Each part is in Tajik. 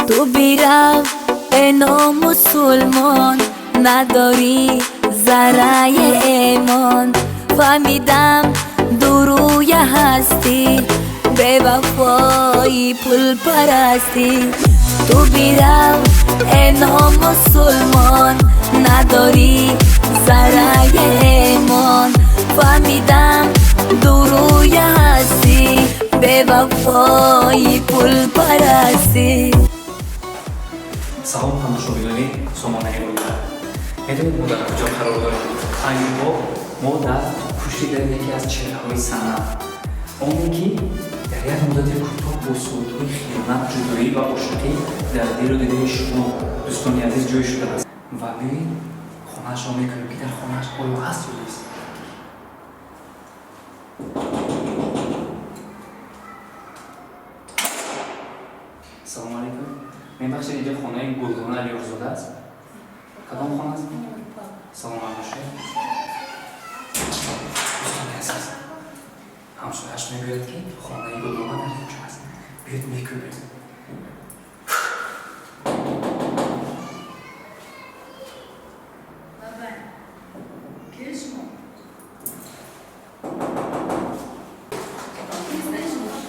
تو بیرم اینا مسلمان نداری ذره ایمان فهمیدم دروی هستی به وفایی پول پرستی تو بیرم اینا مسلمان نداری ذره ایمان فهمیدم دروی هستی به وفایی پول پرستی سلام تماشاگرانی سامانه رویداد. می‌دونید ما در کجا قرار داریم؟ ما در پشت یکی از چهره‌های صحنه. اونی که در یک مدت کوتاه با صورت‌های خیانت، جدایی و عاشقی در دل و دل شما دوستان عزیز جای شده است. و ببین خانه‌اش را می‌کنیم که در خانه‌اش آیا هست یا نیست. سلام علیکم. می‌بخشید اینجا خانه گلدانه علیرضا است؟ کدام خانه است؟ سلام علیکم. دوستان عزیز همسایه‌اش میگوید که خانه گلدانه در اینجا است. بیاید می‌کوبیم.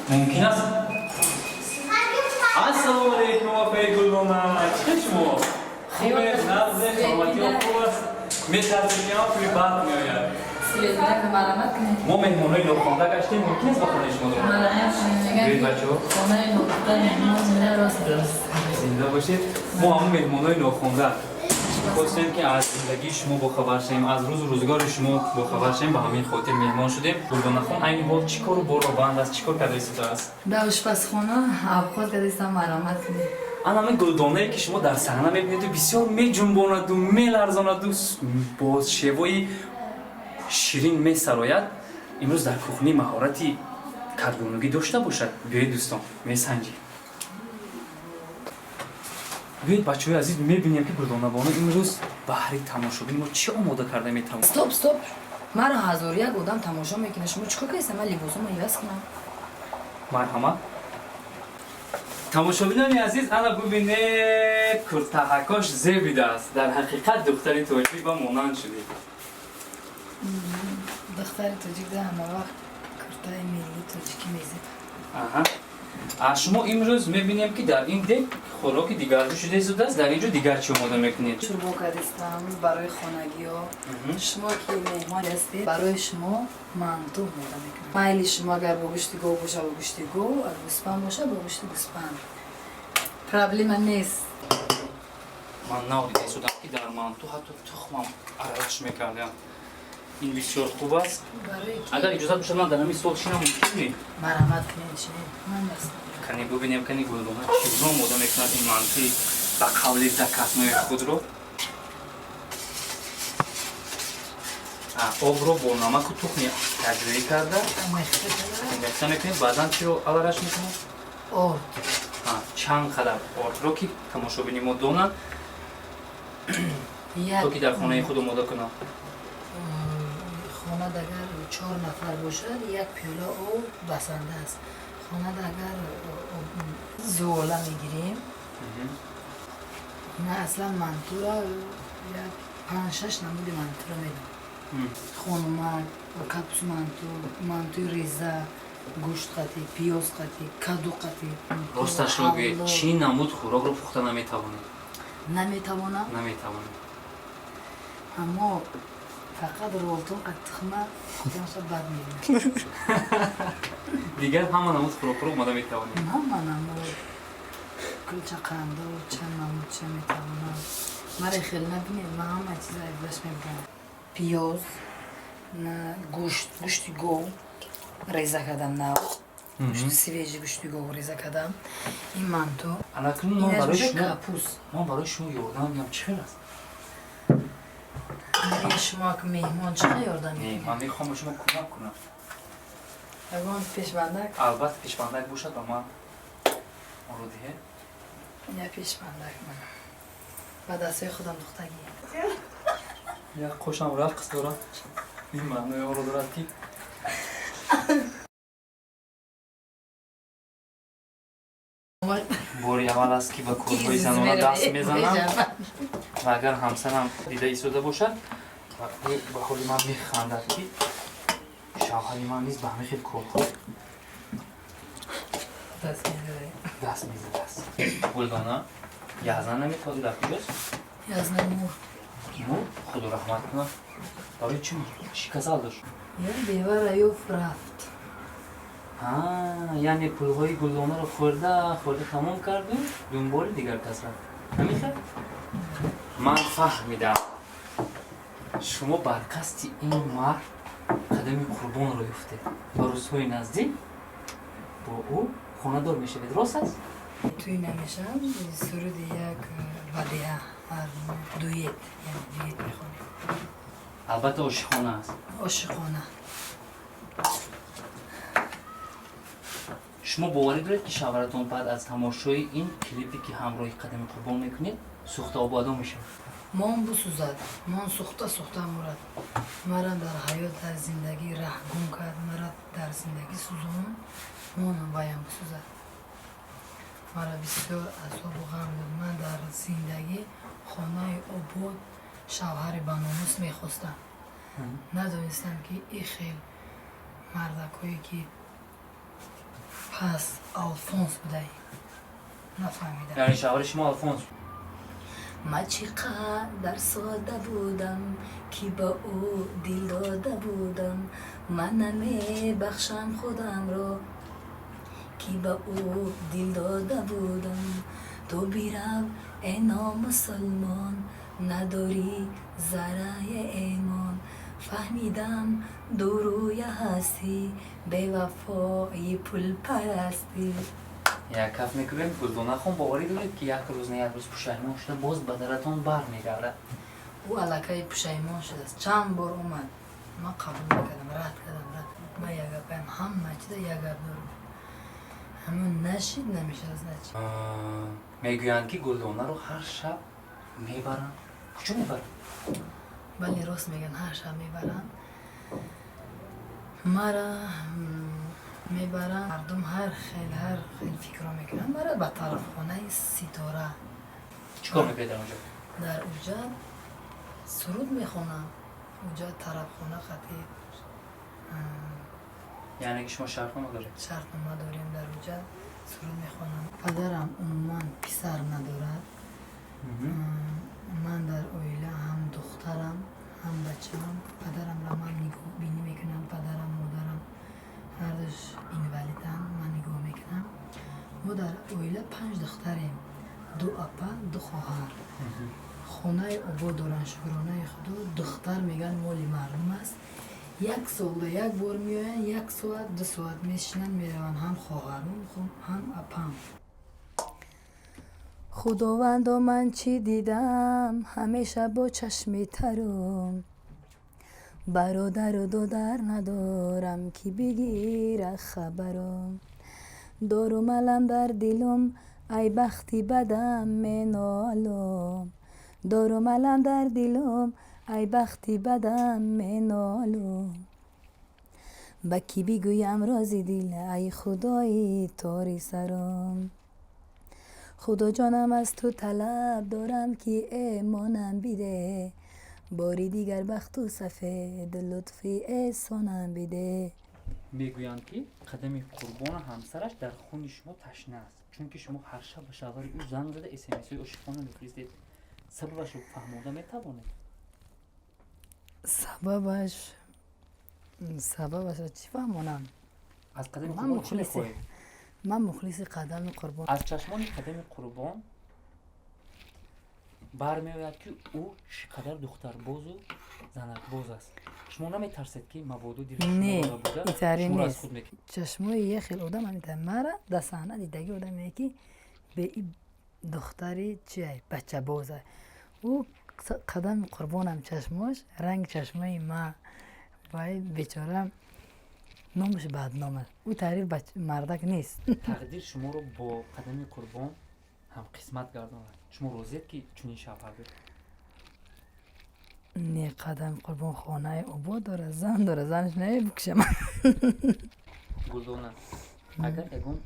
ممکن است؟ السلام علیکم آقای گلدانه. چه شما؟ خوبه؟ نبض سلامتی خوب است؟ می‌ترسید که توی بعد می‌آید. ما مهمان‌های نوخوانده گشتیم ممکن است با خانه شما داریم؟ بیایید بچه‌ها. زنده باشید. ما همون مهمان‌های نوخوانده خواستیم که از زندگی شما باخبر شیم، از روز و روزگار شما باخبر شیم، به همین خاطر مهمان شدیم. گلدانه خان این حال چیکار بند است؟ چیکار کرده است است؟ در آشپزخانه اوقات کردیستم مرامت کنید. آن همه گلدانه‌ای که شما در صحنه می‌بینید بسیار می‌جنباند و می‌لرزاند و با شیوه‌ای شیرین می‌سراید. امروز در کخنی مهارتی کارگرونگی داشته باشد. بیایید دوستان می‌سنجیم. بیایید بچه‌های عزیز می‌بینیم که گلدانه بانو امروز بهر تماشابین ما چی آماده کرده می‌تواند. استاپ مرا هزار یک آدم تماشا میکنه شما چیکار کردید؟ من لباسمو عوض کنم. مرحمت. تماشابینان عزیز انا ببینید کرتهکاش زیبیده است. در حقیقت دختری توجیه با مانند شده. دختر تاجیک ده همه وقت کرته ملی تاجیکی میزه. شما امروز میبینیم که در این دک خوراک دیگر شده است. در اینجا دیگر چی آماده میکنید؟ شوربا کردیستم برای خانگی ها. شما که مهمان هستید برای شما مانتو آماده میکنم. مایل شما اگر با گوشت گاو باشه با گوشت گاو، اگر گوسفند باشه با گوشت گوسفند. پرابلم نیست. من نادیده شدم که در مانتو حتی تخمم ارزش میکردم. این بسیار خوب است. اگر اجازه بشه من در همین سال شینم ممکنه؟ مرحمت کنید چی؟ من هستم. کنی ببینیم کنی گلدانه چیزا آماده میکند این مانتی با قولی دکتنوی خود رو. آب رو با نمک و تخمی تجربه کرده. میخته میکنید بعدا چی رو عوارش میکنید؟ آرد. چند قدر آرد رو که تماشابینی ما دونن تو که در خانه خود آماده کنم. خانه اگر 4 نفر باشد یک پیاله آب بسنده است. خانه اگر زواله میگیریم نه اصلا منطو را یک 5-6 نمود منطو را میدم. خانومک و کپس منطو ریزه، گوشت قطعی، پیاز قطعی، کدو قطعی. راستش رو بگید چی نمود خوراک رو پخته نمیتوانید؟ نمیتوانم؟ نمیتوانید. اما فقط رولتون قطخمه خودمشا بد میبینم. دیگر همه نمود خوراک رو آماده میتوانید؟ همه نمود کلچه قنده و چند نمود چه میتوانم. مرا خیلی نبینید من همه چیز عیبش میبینم. پیاز، گوشت گو ریزه کردم نو. گوشت سیویجی گوشت گو ریزه کردم. این منتو. اکنون من برای شما یاردم میگم چه خیلی است؟ برای شما که مهمان چه یاردم میگم؟ من میخوام شما کمک کنم. اگه پیشبندک؟ البته پیشبندک باشد و من مرودیه. یا پیشبندک من. با دستای خودم دختگی. یک خوشم رقص دارد. این معنی ها رو دارد که بوری اول нормал аст ки ба корҳои занона даст мезанам ва агар ҳамсарам дида истода бошад ба ҳоли ман механдад ки шавҳари ман низ ба ҳамин хел корҳо даст мезадаст. Гулдона язна наметавони дар куҷост? язна мур. Мур? Худо раҳмат кунад. Барои чӣ мур? Чӣ касал дошт? бевара ёфт рафт. Яъне пулҳои Гулдонаро хӯрда тамом карду дунболи дигар кас рафт. Ҳамин хел? Ман фаҳмидам. Шумо бар қасди ин мард қадами Қурбонро ёфтед. Ба рӯзҳои наздик бо ӯ хонадор мешавед. Рост аст? Туй намешам, суруди як вадиа, дует мехонем. Албатта ошиқона аст. Ошиқона. шумо боварӣ доред ки шавҳаратон баъд аз тамошои ин клипе ки ҳамроҳи қадами Қурбон мекунед сӯхта ободон мешавад? мон бусӯзад, мон сӯхта мурад. Мара дар ҳаёт, дар зиндагӣ раҳгум кард, мара дар зиндагӣ сӯзонон, монам ваям бисӯзад. мара бисёр азобу ғам буд. Ман дар зиндагӣ хонаи обод, шавҳари баномус мехостам. надонистам ки ин хел мардакое ки пас алфонс будаи нафаҳмидам. яъне шавҳари шумо алфонс? من چقدر ساده بودم که با او دل داده بودم من نمیبخشم خودم را که با او دل داده بودم تو بیرو ای نامسلمان نداری ذره ایمان فهمیدم دو روی هستی به وفای پول پرستی як каф мекунем. Гулдонахон боварӣ доред ки як рӯз на як рӯз пушаймон шуда боз ба даратон бармегардад? ӯ аллакай пушаймон шудааст. чанд бор омад, ман қабул накардам, рад кардам. ман як гапаем, ҳама чида як гап дорам. ҳамон нашид намешавад начи. мегӯянд ки Гулдонаро ҳар шаб мебаранд. куҷо мебаранд? бале рост меган, ҳар шаб мебаранд. мара мебаранд. мардум ҳар хел фикро мекунанд. мара ба тарафхонаи Ситора. чӣ кор мекунед дар онҷо? дар уҷа суруд мехонам. уҷа тарафхона қатӣ яъне ки шумо шартнома доред? шартнома дорем. дар уҷа суруд мехонам. падарам умуман писар надорад. ман дар оила ҳам духтарам ҳам бачаам. падарамро ман нигоҳбинӣ мекунам. падарам модарам ҳардуш инвалидам. ман нигоҳ мекунам. мо дар оила 5 духтарем, 2 апа, 2 хоҳар. хонаи обод доранд. шукронаи худо. духтар меган моли мардум аст. як солда як бор меоянд, 1 соат 2 соат мешинанд мераванд. ҳам хоҳарам ҳам апам. خداوندا من چی دیدم همیشه با چشم ترم برادر و دادر ندارم که بگیره خبرم دارم علم در دلم ای بختی بدم منالم دارم علم در دلم ای بختی بدم منالم با کی بگویم رازی دل ای خدای تاری سرم خدا جانم از تو طلب دارم که ایمانم بیده باری دیگر بخت و سفید لطفی احسانم بیده. мегӯянд ки қадами Қурбона ҳамсараш дар хуни шумо ташна аст, чунки шумо ҳар шаб ба шавҳари ӯ занг зада смсҳои ошиқона мефиристед. сабабашро фаҳмода метавонед? сабабаш чӣ фаҳмонам? аз қадами Қурбон чӣ мехоҳед? ман мухлиси қадами Қурбон. аз чашмони қадами Қурбон бармеояд ки ӯ чӣ қадар духтарбозу занакбоз аст. шумо наметарсед ки мабодо не итари нест. чашмои як хел одам амитар. мара да саҳна дидаги одаме ки бе и духтари чиай бачабоз ай. ӯ қадами Қурбонам чашмош ранги чашмои ма вай бечора номаш бадном аст. ӯ тариф мардак нест. тақдир шуморо бо қадами Қурбон ҳамқисмат гардонад. шумо розиед ки чунин шавҳар бед? не қадами Қурбон хонаи обод дорад, зан дорад, занаш намебукшам. Гулдона, агар ягон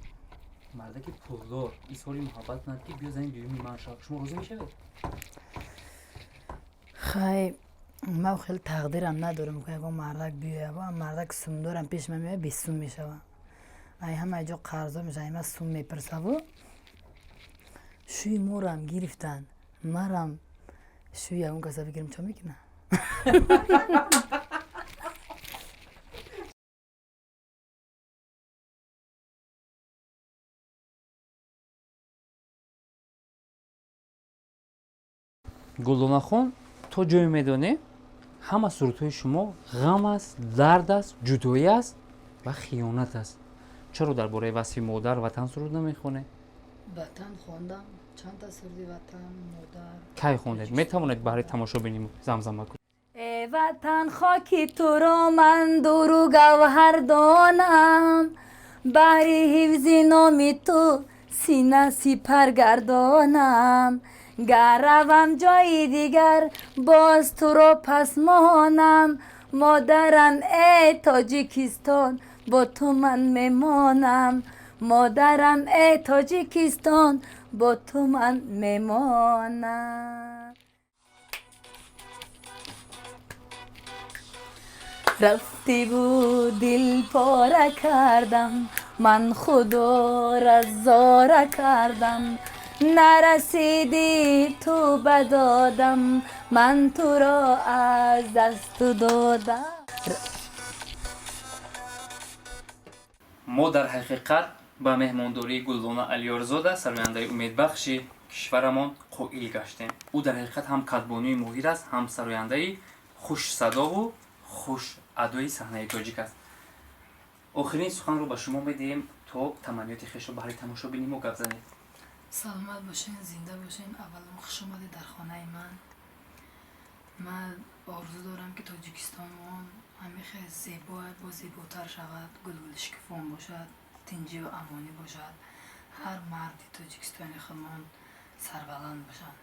مرده که پولدار ایساری محبت ند که بیا زنی دویمی من شد شما روزی میشود؟ خیلی ما خیلی تقدیرم ندارم که اگه مردک بیایه با مردک سوم دارم پیش من میاد 20 سوم میشه ای همه جا قرضا میشه ایمه سوم میپرسه و شوی مورم گرفتن مرم شوی اون کسا بگیرم چه میکنه گلدانخون تو جای میدانه همه صورتهای شما غم است، درد است، جدایی است و خیانت است. چرا درباره وصف مادر وطن سرود نمیخونه؟ وطن خوندم چند تا سردی وطن مادر کی خوندید؟ میتوانید برای تماشا بینیم زمزمه کنید. ای وطن خاکی تو را من دور و گوهر دانم بری حفظ نامی تو سینه سپر گردانم گر روم جای دیگر باز تو را پس مانم مادرم ای تاجیکستان با تو من میمانم مادرم ای تاجیکستان با تو من میمانم رفتی بود دل پاره کردم من خدا را زاره کردم نرسیدی تو بدادم من تو را از دست دادم ما در حقیقت به مهمانداری گلدانه علیارزاده سرآینده امیدبخشی کشورمان قائل گشتیم. او در حقیقت هم کدبانوی ماهر است هم سرآینده خوش صدا و خوش ادای صحنه تاجیک است. آخرین سخن رو به شما میدیم تا تمنیات خویش رو برای تماشا بینیم و گپ زنیم. سلامت باشین زنده باشین اولا خوش آمدید در خانه من آرزو دارم که تاجیکستان ما همیشه زیبا و زیباتر شود گلگلشکفان باشد تنجی و امانی باشد هر مردی تاجیکستانی خودمان سربلند باشد